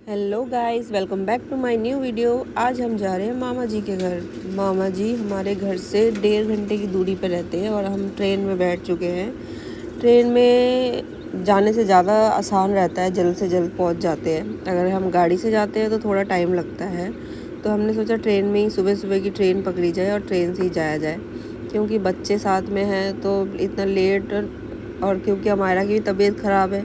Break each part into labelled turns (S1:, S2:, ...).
S1: Hello guys, welcome back to my new video. आज हम जा रहे हैं मामा जी के घर। मामा जी हमारे घर से 1.5 घंटे की दूरी पर रहते हैं और हम ट्रेन में बैठ चुके हैं। ट्रेन में जाने से ज़्यादा आसान रहता है, जल्द से जल्द पहुंच जाते हैं। अगर हम गाड़ी से जाते हैं तो थोड़ा टाइम लगता है, तो हमने सोचा ट्रेन में ही सुबह सुबह की ट्रेन पकड़ी जाए और ट्रेन से ही जाया जाए, क्योंकि बच्चे साथ में हैं तो इतना लेट। और क्योंकि हमारा की भी तबीयत ख़राब है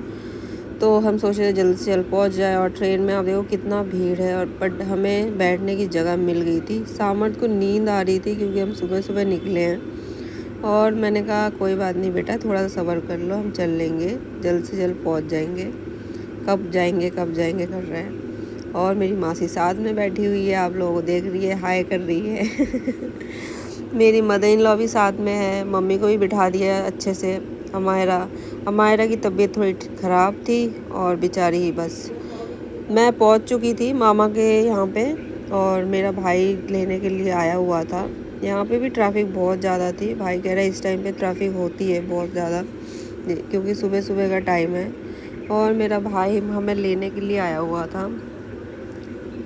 S1: तो हम सोच रहे जल्द से जल्द पहुंच जाए। और ट्रेन में आप देखो कितना भीड़ है, और बट हमें बैठने की जगह मिल गई थी। सामर्थ को नींद आ रही थी क्योंकि हम सुबह सुबह निकले हैं, और मैंने कहा कोई बात नहीं बेटा, थोड़ा सा सब्र कर लो, हम चल लेंगे, जल्द से जल्द पहुंच जाएंगे। कब जाएंगे कर रहे हैं। और मेरी मासी साथ में बैठी हुई है, आप लोगों को देख रही है, हाय कर रही है। मेरी मदर इन लॉ भी साथ में है, मम्मी को भी बिठा दिया है अच्छे से। हमायरा की तबीयत थोड़ी ख़राब थी और बेचारी ही बस। मैं पहुंच चुकी थी मामा के यहाँ पे, और मेरा भाई लेने के लिए आया हुआ था। यहाँ पे भी ट्रैफिक बहुत ज़्यादा थी। भाई कह रहा है इस टाइम पे ट्रैफिक होती है बहुत ज़्यादा, क्योंकि सुबह सुबह का टाइम है। और मेरा भाई हमें लेने के लिए आया हुआ था,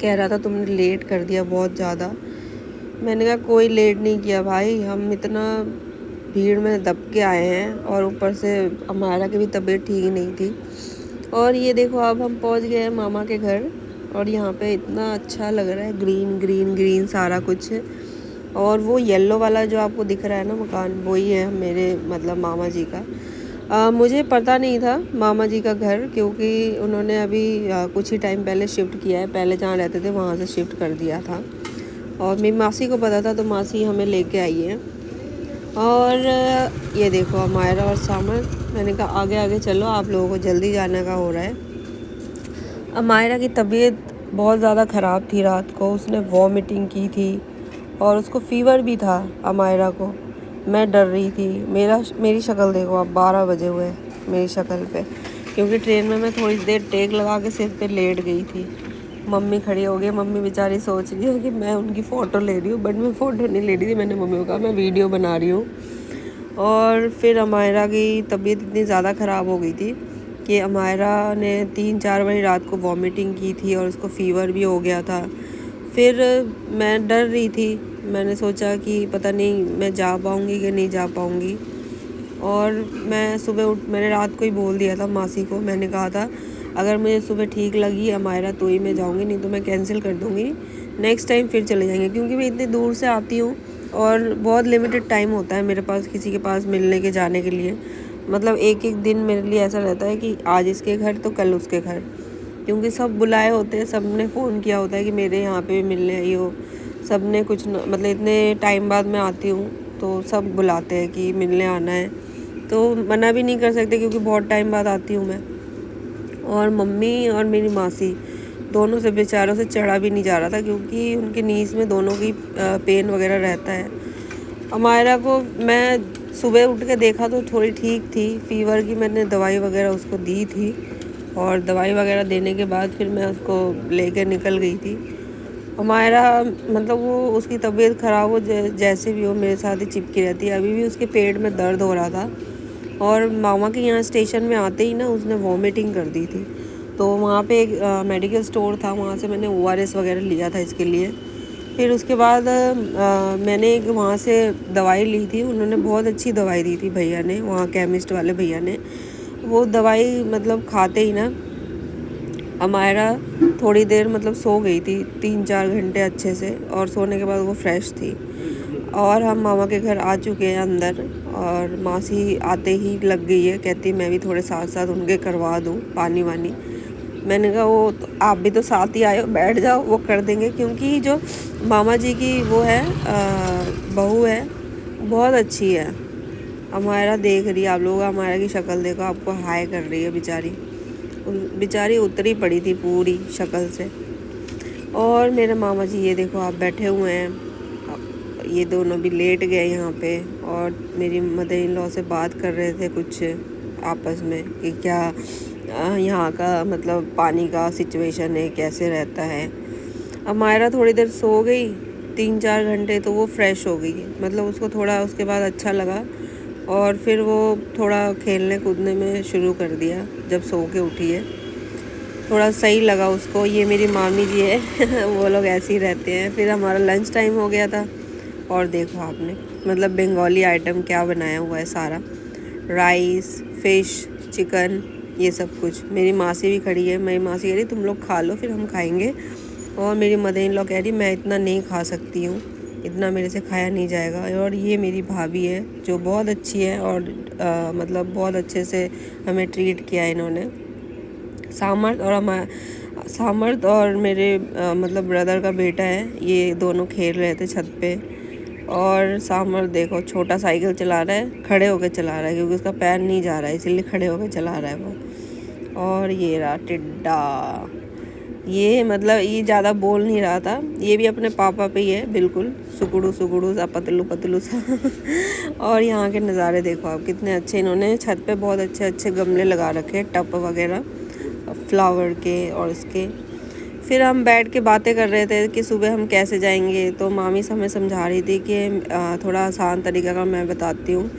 S1: कह रहा था तुमने लेट कर दिया बहुत ज़्यादा। मैंने कहा कोई लेट नहीं किया भाई, हम इतना भीड़ में दब के आए हैं, और ऊपर से हमारा की भी तबीयत ठीक नहीं थी। और ये देखो अब हम पहुंच गए हैं मामा के घर, और यहाँ पे इतना अच्छा लग रहा है, ग्रीन ग्रीन ग्रीन सारा कुछ। और वो येलो वाला जो आपको दिख रहा है ना मकान, वही है मेरे मतलब मामा जी का। मुझे पता नहीं था मामा जी का घर, क्योंकि उन्होंने अभी कुछ ही टाइम पहले शिफ्ट किया है। पहले जहाँ रहते थे वहाँ से शिफ्ट कर दिया था, और मेरी मासी को पता था तो मासी हमें लेके आई है। और ये देखो हमारा और सामर। मैंने कहा आगे आगे चलो, आप लोगों को जल्दी जाने का हो रहा है। अमायरा की तबीयत बहुत ज़्यादा ख़राब थी। रात को उसने वॉमिटिंग की थी और उसको फ़ीवर भी था अमायरा को। मैं डर रही थी। मेरी शक्ल देखो, अब 12 बजे हुए मेरी शक्ल पे, क्योंकि ट्रेन में मैं थोड़ी देर टेक लगा के सिर पे लेट गई थी। मम्मी खड़ी हो गई। मम्मी बेचारी सोच रही है कि मैं उनकी फ़ोटो ले रही हूँ, बट मैं फ़ोटो नहीं ले रही थी। मैंने मम्मी को कहा मैं वीडियो बना रही हूँ। और फिर अमायरा की तबीयत इतनी ज़्यादा ख़राब हो गई थी कि अमायरा ने 3-4 बजे रात को वॉमिटिंग की थी, और उसको फ़ीवर भी हो गया था। फिर मैं डर रही थी। मैंने सोचा कि पता नहीं मैं जा पाऊँगी कि नहीं जा पाऊँगी। और मैं सुबह मैंने रात को ही बोल दिया था मासी को। मैंने कहा था अगर मुझे सुबह ठीक लगी अमायरा तो ही मैं जाऊँगी, नहीं तो मैं कैंसिल कर दूँगी। नेक्स्ट टाइम फिर चले जाएंगे, क्योंकि मैं इतनी दूर से आती हूँ और बहुत लिमिटेड टाइम होता है मेरे पास किसी के पास मिलने के जाने के लिए। मतलब एक एक दिन मेरे लिए ऐसा रहता है कि आज इसके घर तो कल उसके घर, क्योंकि सब बुलाए होते हैं, सब ने फ़ोन किया होता है कि मेरे यहाँ पे मिलने आई हो। सब ने कुछ मतलब इतने टाइम बाद मैं आती हूँ तो सब बुलाते हैं कि मिलने आना है, तो मना भी नहीं कर सकते क्योंकि बहुत टाइम बाद आती हूँ मैं। और मम्मी और मेरी मासी दोनों से बेचारों से चढ़ा भी नहीं जा रहा था, क्योंकि उनके नीज़ में दोनों की पेन वगैरह रहता है। अमायरा को मैं सुबह उठ के देखा तो थोड़ी ठीक थी। फ़ीवर की मैंने दवाई वगैरह उसको दी थी, और दवाई वगैरह देने के बाद फिर मैं उसको लेकर निकल गई थी। अमायरा मतलब वो उसकी तबीयत ख़राब हो जैसे भी हो मेरे साथ ही चिपकी रहती है। अभी भी उसके पेट में दर्द हो रहा था, और मामा के यहाँ स्टेशन में आते ही ना उसने वॉमिटिंग कर दी थी। तो वहाँ पे एक मेडिकल स्टोर था, वहाँ से मैंने ORS वगैरह लिया था इसके लिए। फिर उसके बाद मैंने एक वहाँ से दवाई ली थी। उन्होंने बहुत अच्छी दवाई दी थी भैया ने, वहाँ केमिस्ट वाले भैया ने। वो दवाई मतलब खाते ही ना अमायरा थोड़ी देर मतलब सो गई थी, 3-4 घंटे अच्छे से, और सोने के बाद वो फ्रेश थी। और हम मामा के घर आ चुके हैं अंदर, और मासी आते ही लग गई है, कहती मैं भी थोड़े साथ साथ उनके करवा दूँ पानी वानी। मैंने कहा वो तो आप भी तो साथ ही आए हो, बैठ जाओ, वो कर देंगे। क्योंकि जो मामा जी की वो है बहू है, बहुत अच्छी है। हमारा देख रही है, आप लोग हमारा की शक्ल देखो, आपको हाय कर रही है बेचारी। बेचारी उतरी पड़ी थी पूरी शक्ल से। और मेरे मामा जी ये देखो आप बैठे हुए हैं, ये दोनों भी लेट गए यहाँ पे, और मेरी मदर इन लॉ से बात कर रहे थे कुछ आपस में कि क्या यहाँ का मतलब पानी का सिचुएशन है, कैसे रहता है। अब मायरा थोड़ी देर सो गई, 3-4 घंटे, तो वो फ्रेश हो गई। मतलब उसको थोड़ा उसके बाद अच्छा लगा, और फिर वो थोड़ा खेलने कूदने में शुरू कर दिया जब सो के उठी है। थोड़ा सही लगा उसको। ये मेरी मामी जी है वो लोग ऐसे ही रहते हैं। फिर हमारा लंच टाइम हो गया था और देखो आपने मतलब बंगाली आइटम क्या बनाया हुआ है सारा, राइस, फिश, चिकन, ये सब कुछ। मेरी मासी भी खड़ी है, मेरी मासी कह रही तुम लोग खा लो फिर हम खाएंगे, और मेरी मदर इन लॉ कह रही मैं इतना नहीं खा सकती हूँ, इतना मेरे से खाया नहीं जाएगा। और ये मेरी भाभी है जो बहुत अच्छी है और मतलब बहुत अच्छे से हमें ट्रीट किया है इन्होंने। सामर्थ और मेरे मतलब ब्रदर का बेटा है, ये दोनों खेल रहे थे छत पे। और सामर्थ देखो छोटा साइकिल चला रहा है, खड़े होकर चला रहा है क्योंकि उसका पैर नहीं जा रहा है इसीलिए खड़े होकर चला रहा है वो। और ये रहा टिड्डा, ये मतलब ये ज़्यादा बोल नहीं रहा था, ये भी अपने पापा पे ही है बिल्कुल, सुकुड़ू सुकुड़ू सा, पतलू पतलू सा और यहाँ के नज़ारे देखो आप कितने अच्छे, इन्होंने छत पे बहुत अच्छे अच्छे गमले लगा रखे, टब वगैरह फ्लावर के और इसके। फिर हम बैठ के बातें कर रहे थे कि सुबह हम कैसे जाएंगे, तो मामी हमें समझा रही थी कि थोड़ा आसान तरीका का मैं बताती हूँ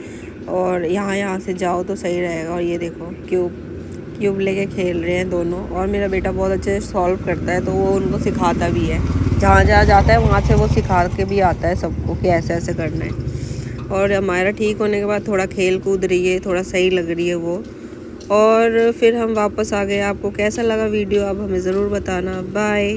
S1: और यहाँ से जाओ तो सही रहेगा। और ये देखो क्यूब लेके खेल रहे हैं दोनों, और मेरा बेटा बहुत अच्छे से सॉल्व करता है तो वो उनको सिखाता भी है, जहाँ जहाँ जाता है वहाँ से वो सिखा के भी आता है सबको कि ऐसे ऐसे करना है। और हमारा ठीक होने के बाद थोड़ा खेल कूद रही है, थोड़ा सही लग रही है वो। और फिर हम वापस आ गए। आपको कैसा लगा वीडियो आप हमें ज़रूर बताना। बाय।